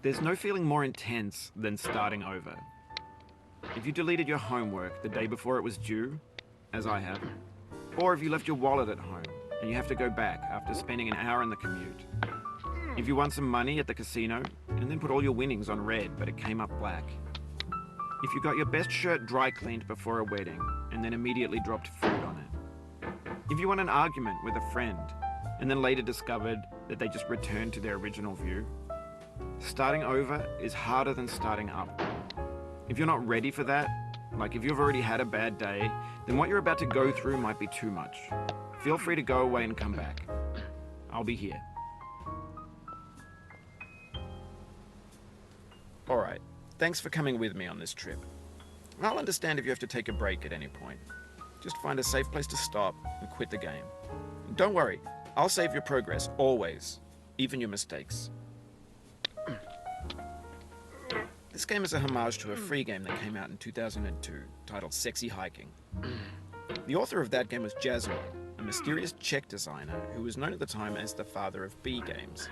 There's no feeling more intense than starting over. If you deleted your homework the day before it was due, as I have, or if you left your wallet at home and you have to go back after spending an hour in the commute. If you won some money at the casino and then put all your winnings on red but it came up black. If you got your best shirt dry cleaned before a wedding and then immediately dropped food on it. If you won an argument with a friend and then later discovered that they just returned to their original view. Starting over is harder than starting up. If you're not ready for that, like if you've already had a bad day, then what you're about to go through might be too much. Feel free to go away and come back. I'll be here. Alright, thanks for coming with me on this trip. I'll understand if you have to take a break at any point. Just find a safe place to stop and quit the game. And don't worry, I'll save your progress, always. Even your mistakes. This game is a homage to a free game that came out in 2002, titled Sexy Hiking. The author of that game was Jazzo, a mysterious Czech designer who was known at the time as the father of B games.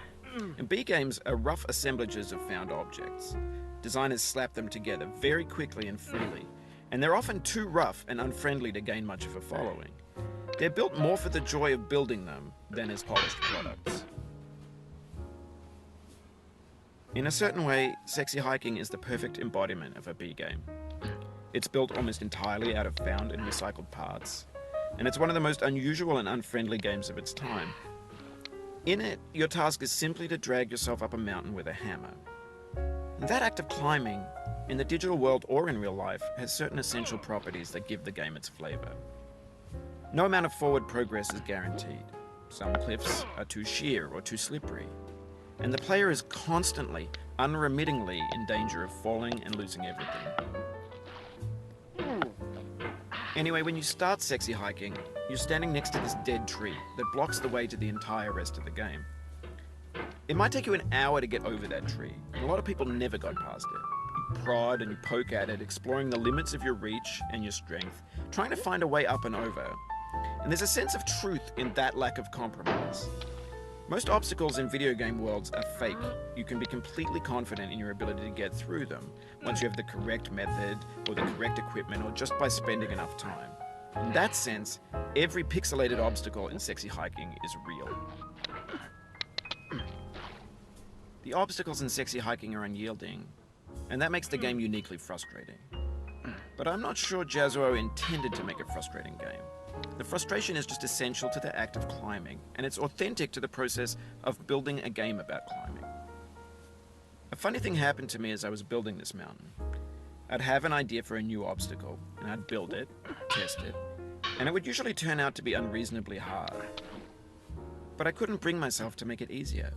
And B games are rough assemblages of found objects. Designers slap them together very quickly and freely, and they're often too rough and unfriendly to gain much of a following. They're built more for the joy of building them than as polished products. In a certain way, Sexy Hiking is the perfect embodiment of a B game. It's built almost entirely out of found and recycled parts, and it's one of the most unusual and unfriendly games of its time. In it, your task is simply to drag yourself up a mountain with a hammer. And that act of climbing, in the digital world or in real life, has certain essential properties that give the game its flavor. No amount of forward progress is guaranteed. Some cliffs are too sheer or too slippery, and the player is constantly, unremittingly in danger of falling and losing everything. Anyway, when you start Sexy Hiking, you're standing next to this dead tree that blocks the way to the entire rest of the game. It might take you an hour to get over that tree, and a lot of people never got past it. You prod and you poke at it, exploring the limits of your reach and your strength, trying to find a way up and over. And there's a sense of truth in that lack of compromise. Most obstacles in video game worlds are fake. You can be completely confident in your ability to get through them once you have the correct method or the correct equipment or just by spending enough time. In that sense, every pixelated obstacle in Sexy Hiking is real. The obstacles in Sexy Hiking are unyielding, and that makes the game uniquely frustrating. But I'm not sure Jazzo intended to make a frustrating game. The frustration is just essential to the act of climbing, and it's authentic to the process of building a game about climbing. A funny thing happened to me as I was building this mountain. I'd have an idea for a new obstacle, and I'd build it, test it, and it would usually turn out to be unreasonably hard. But I couldn't bring myself to make it easier.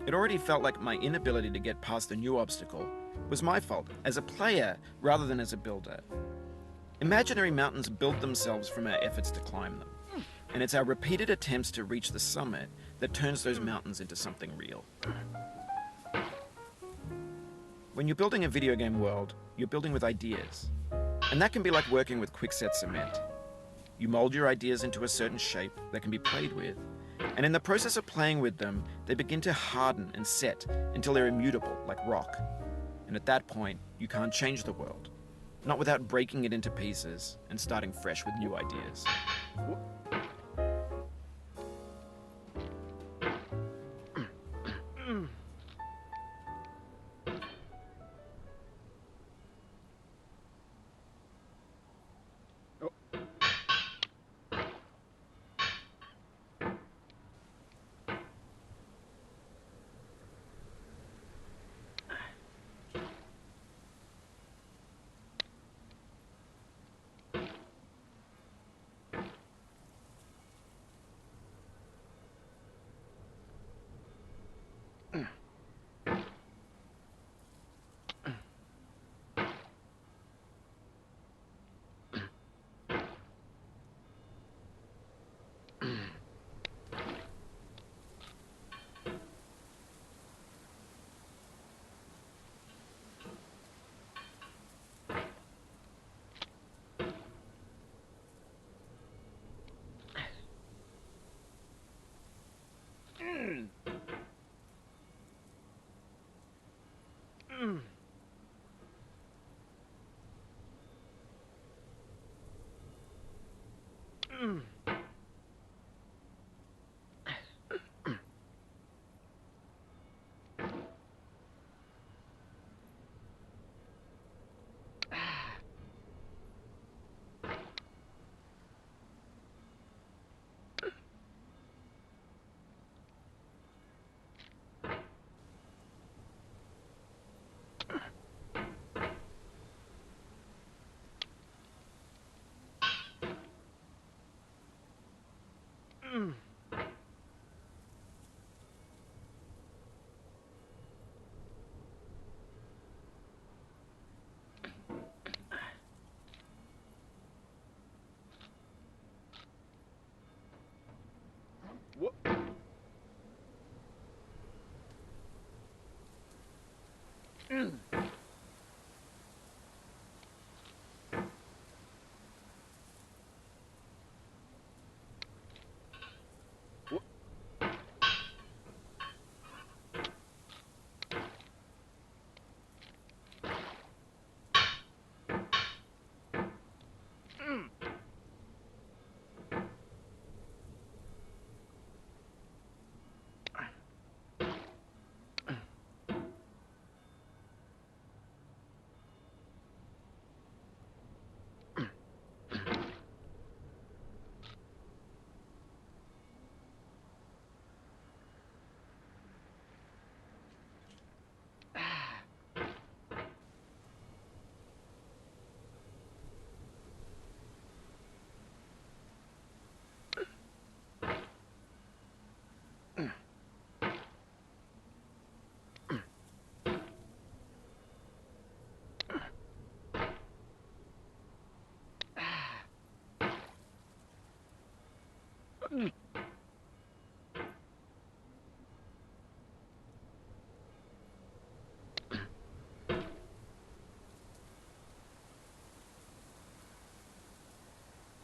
It already felt like my inability to get past the new obstacle was my fault as a player rather than as a builder. Imaginary mountains build themselves from our efforts to climb them, and it's our repeated attempts to reach the summit that turns those mountains into something real. When you're building a video game world, you're building with ideas, and that can be like working with quickset cement. You mold your ideas into a certain shape that can be played with, and in the process of playing with them, they begin to harden and set until they're immutable, like rock. And at that point, you can't change the world. Not without breaking it into pieces and starting fresh with new ideas.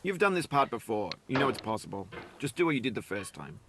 You've done this part before. You know it's possible. Just do what you did the first time.